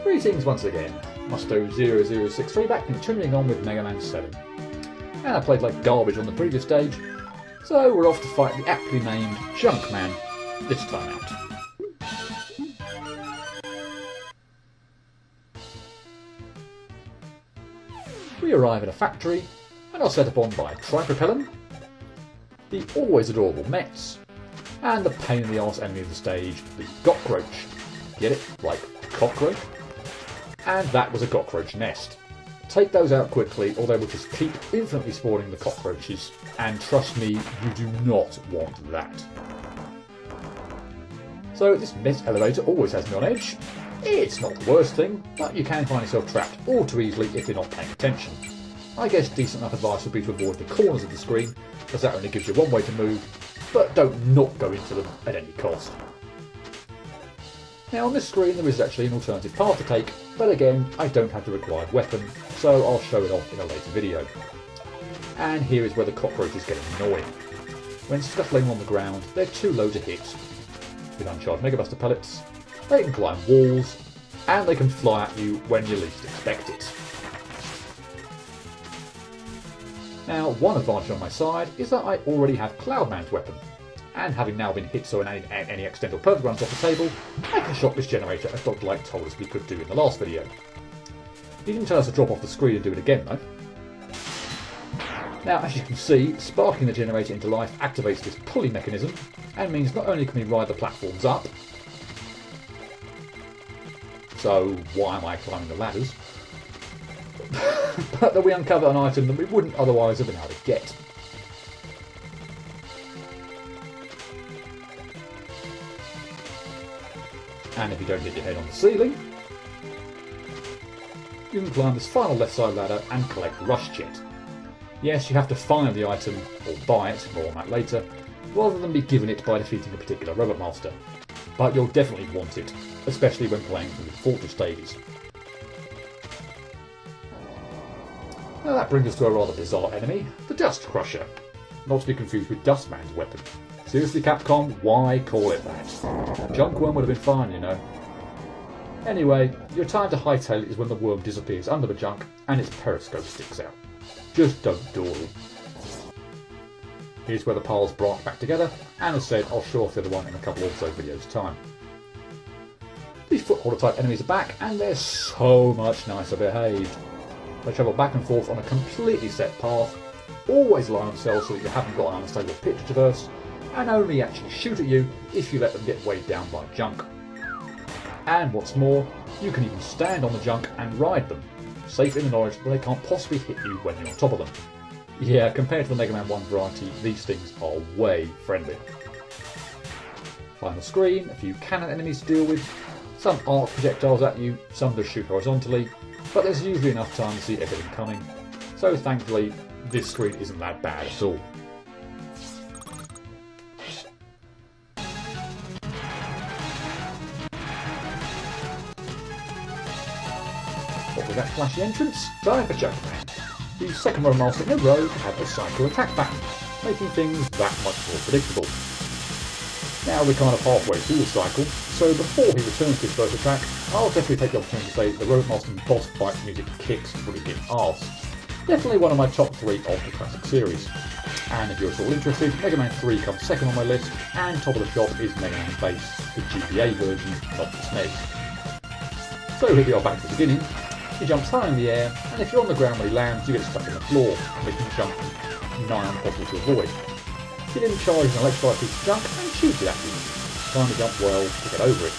Greetings once again, Musto0063 back continuing on with Mega Man 7. And I played like garbage on the previous stage, so we're off to fight the aptly named Junkman this time out. We arrive at a factory and are set upon by Tripropellum, the always adorable Mets, and the pain in the arse enemy of the stage, the Cockroach. Get it? Like cockroach? And that was a cockroach nest. Take those out quickly or they will just keep infinitely spawning the cockroaches, and trust me, you do not want that. So this Met elevator always has me on edge. It's not the worst thing, but you can find yourself trapped all too easily if you're not paying attention. I guess decent enough advice would be to avoid the corners of the screen, as that only gives you one way to move, but don't not go into them at any cost. Now on this screen there is actually an alternative path to take, but again I don't have the required weapon, so I'll show it off in a later video. And here is where the cockroaches get annoying. When scuttling on the ground, they're too low to hit. With uncharged Mega Buster pellets, they can climb walls, and they can fly at you when you least expect it. Now one advantage on my side is that I already have Cloudman's weapon, and having now been hit so any accidental perfect runs off the table, I can shock this generator as Dr. Light told us we could do in the last video. He didn't tell us to drop off the screen and do it again though. Now as you can see, sparking the generator into life activates this pulley mechanism, and means not only can we ride the platforms up, so why am I climbing the ladders, but that we uncover an item that we wouldn't otherwise have been able to get. And if you don't hit your head on the ceiling, you can climb this final left side ladder and collect Rush Jet. Yes, you have to find the item, or buy it, more on that later, rather than be given it by defeating a particular Robot Master. But you'll definitely want it, especially when playing through the Fortress stages. Now that brings us to a rather bizarre enemy, the Dust Crusher, not to be confused with Dustman's weapon. Seriously Capcom, why call it that? Junkworm would have been fine, you know. Anyway, your time to hightail it is when the worm disappears under the junk and its periscope sticks out. Just don't dawdle. Here's where the piles branch back together, and as said, I'll show off the other one in a couple or so videos' time. These footholder type enemies are back, and they're so much nicer behaved. They travel back and forth on a completely set path, always lie on themselves so that you haven't got an unstable pitch to traverse, and only actually shoot at you if you let them get weighed down by junk. And what's more, you can even stand on the junk and ride them, safe in the knowledge that they can't possibly hit you when you're on top of them. Yeah, compared to the Mega Man 1 variety, these things are way friendlier. Final screen, a few cannon enemies to deal with, some arc projectiles at you, some just shoot horizontally, but there's usually enough time to see everything coming, so thankfully this screen isn't that bad at all. What with that flashy entrance, time for Junkman, the second Robot Master in a row to have a cycle attack pattern, making things that much more predictable. Now we're kind of halfway through the cycle, so before he returns to his first attack, I'll definitely take the opportunity to say that the Robot Master boss fight music kicks freaking arse. Definitely one of my top 3 of the classic series. And if you're at all interested, Mega Man 3 comes second on my list, and top of the shop is Mega Man Bass, the GBA version, not the SNES. So here we are back to the beginning. He jumps high in the air, and if you're on the ground when he lands, you get stuck in the floor, making the jump nigh impossible to avoid. He then charges an electrified piece of junk and shoots it at you. Time to jump well to get over it.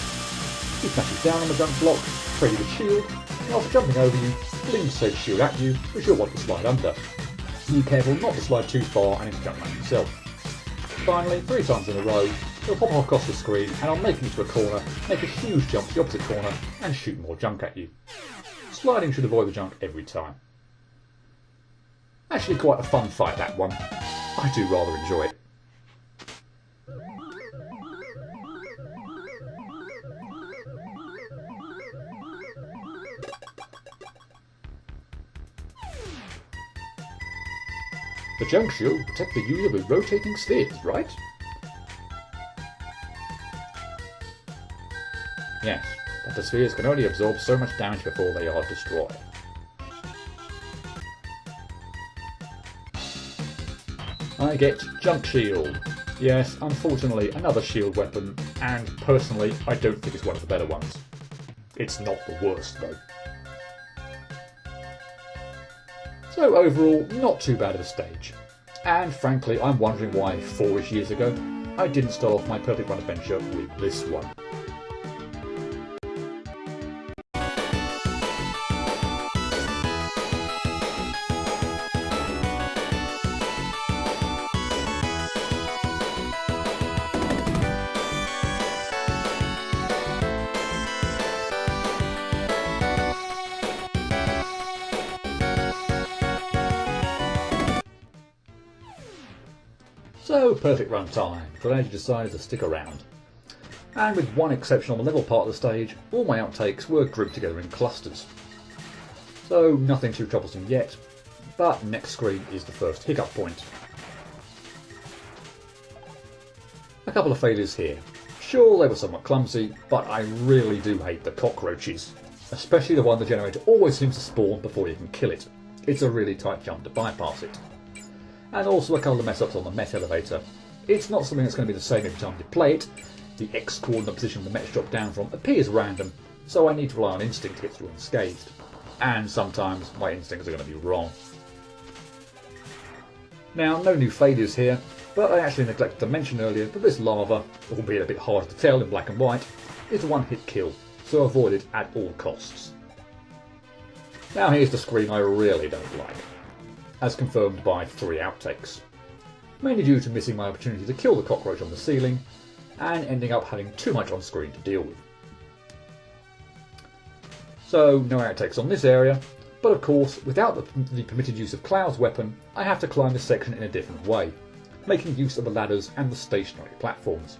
He smashes down on the junk block, trading with shield, and after jumping over you, flings said shield at you, which you'll want to slide under. Be careful not to slide too far and into Junkman himself. Finally, 3 times in a row, he'll pop across the screen and I'll make him into a corner, make a huge jump to the opposite corner, and shoot more junk at you. Sliding should avoid the junk every time. Actually quite a fun fight, that one. I do rather enjoy it. The junk shield will protect the user with rotating spheres, right? Yes, but the spheres can only absorb so much damage before they are destroyed. I get Junk Shield. Yes, unfortunately another shield weapon, and personally I don't think it's one of the better ones. It's not the worst though. So overall, not too bad of a stage. And frankly, I'm wondering why 4-ish years ago I didn't start off my Perfect Run adventure with this one. So, perfect run time. Glad you decided to stick around. And with one exception on the level part of the stage, all my outtakes were grouped together in clusters. So nothing too troublesome yet, but next screen is the first hiccup point. A couple of failures here. Sure, they were somewhat clumsy, but I really do hate the cockroaches. Especially the one the generator always seems to spawn before you can kill it. It's a really tight jump to bypass it. And also a couple of mess ups on the Met elevator. It's not something that's going to be the same every time you play it. The X coordinate position the Mets drop down from appears random, so I need to rely on instinct to get through unscathed. And sometimes my instincts are going to be wrong. Now, no new failures here, but I actually neglected to mention earlier that this lava, albeit a bit harder to tell in black and white, is a one-hit kill, so avoid it at all costs. Now here's the screen I really don't like, as confirmed by 3 outtakes. Mainly due to missing my opportunity to kill the cockroach on the ceiling, and ending up having too much on screen to deal with. So no outtakes on this area, but of course without the permitted use of Cloud's weapon, I have to climb this section in a different way, making use of the ladders and the stationary platforms.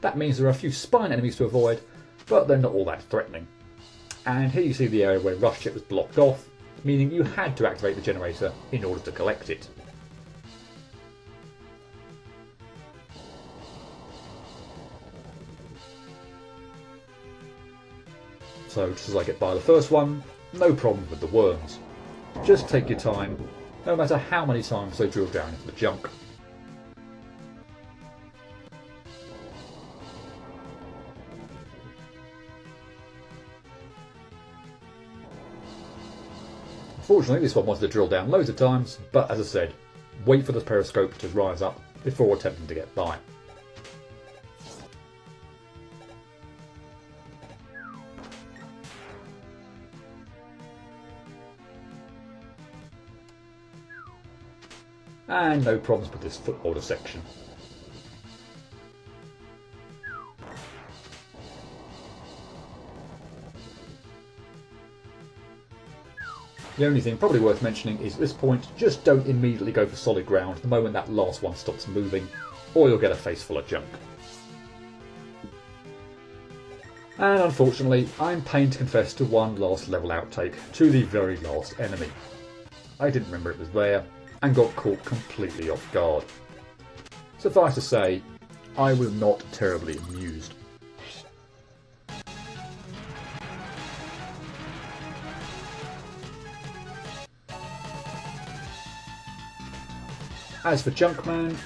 That means there are a few spine enemies to avoid, but they're not all that threatening. And here you see the area where Rush Chip was blocked off, meaning you had to activate the generator in order to collect it. So just as I get by the first one, no problem with the worms. Just take your time, no matter how many times they drill down into the junk. Fortunately, this one wanted to drill down loads of times, but as I said, wait for the periscope to rise up before attempting to get by. And no problems with this footholder section. The only thing probably worth mentioning is at this point, just don't immediately go for solid ground the moment that last one stops moving, or you'll get a face full of junk. And unfortunately, I'm pained to confess to one last level outtake, to the very last enemy. I didn't remember it was there, and got caught completely off guard. Suffice to say, I was not terribly amused. As for Junkman,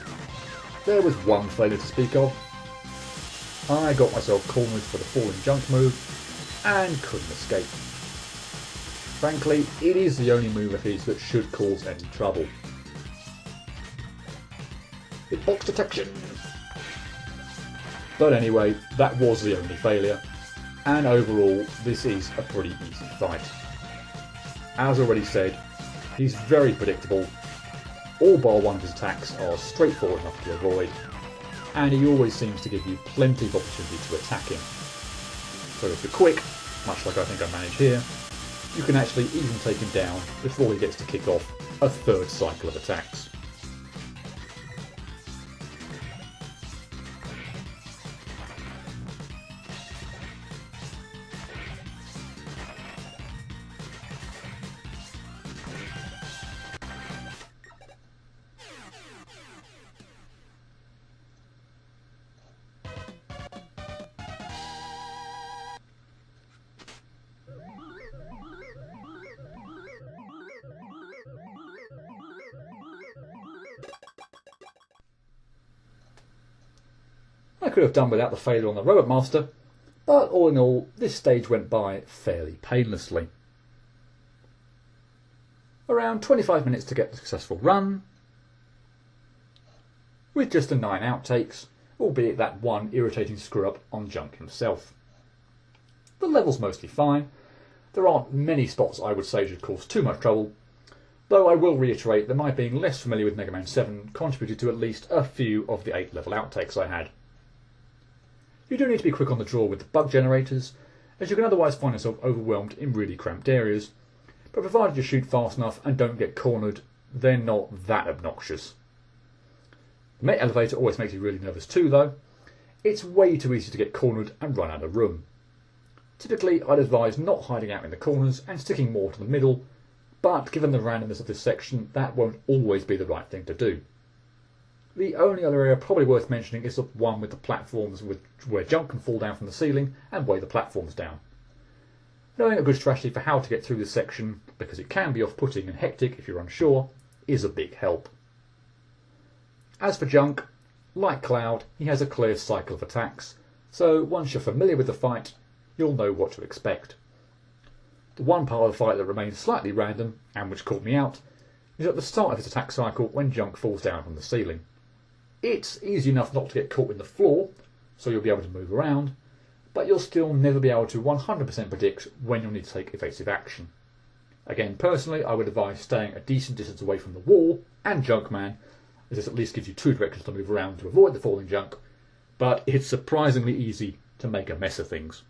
there was one failure to speak of. I got myself cornered for the falling junk move and couldn't escape. Frankly, it is the only move of his that should cause any trouble. Hitbox detection! But anyway, that was the only failure, and overall this is a pretty easy fight. As already said, he's very predictable. All bar one of his attacks are straightforward enough to avoid, and he always seems to give you plenty of opportunity to attack him. So if you're quick, much like I think I manage here, you can actually even take him down before he gets to kick off a third cycle of attacks. I could have done without the failure on the Robot Master, but all in all, this stage went by fairly painlessly. Around 25 minutes to get the successful run, with just the 9 outtakes, albeit that one irritating screw-up on Junk himself. The level's mostly fine. There aren't many spots I would say should cause too much trouble, though I will reiterate that my being less familiar with Mega Man 7 contributed to at least a few of the 8 level outtakes I had. You do need to be quick on the draw with the bug generators, as you can otherwise find yourself overwhelmed in really cramped areas, but provided you shoot fast enough and don't get cornered, they're not that obnoxious. The Met Elevator always makes you really nervous too, though. It's way too easy to get cornered and run out of room. Typically, I'd advise not hiding out in the corners and sticking more to the middle, but given the randomness of this section, that won't always be the right thing to do. The only other area probably worth mentioning is the one with the platforms where Junk can fall down from the ceiling and weigh the platforms down. Knowing a good strategy for how to get through this section, because it can be off-putting and hectic if you're unsure, is a big help. As for Junk, like Cloud, he has a clear cycle of attacks, so once you're familiar with the fight, you'll know what to expect. The one part of the fight that remains slightly random, and which caught me out, is at the start of his attack cycle when Junk falls down from the ceiling. It's easy enough not to get caught in the floor, so you'll be able to move around, but you'll still never be able to 100% predict when you'll need to take evasive action. Again, personally, I would advise staying a decent distance away from the wall and Junkman, as this at least gives you 2 directions to move around to avoid the falling Junk, but it's surprisingly easy to make a mess of things.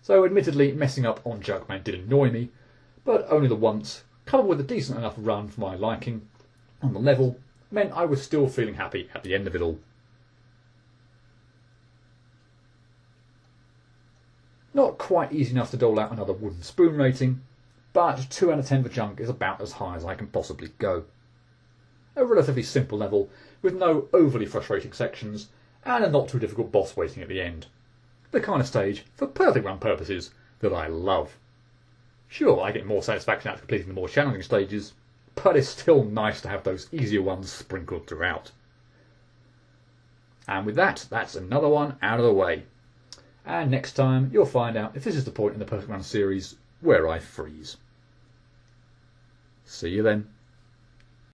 So admittedly, messing up on Junkman did annoy me, but only the once, coupled with a decent enough run for my liking on the level, meant I was still feeling happy at the end of it all. Not quite easy enough to dole out another wooden spoon rating, but 2 out of 10 for Junk is about as high as I can possibly go. A relatively simple level, with no overly frustrating sections, and a not too difficult boss waiting at the end. The kind of stage, for perfect run purposes, that I love. Sure, I get more satisfaction out of completing the more challenging stages, but it's still nice to have those easier ones sprinkled throughout. And with that, that's another one out of the way. And next time, you'll find out if this is the point in the Perfect Run series where I freeze. See you then.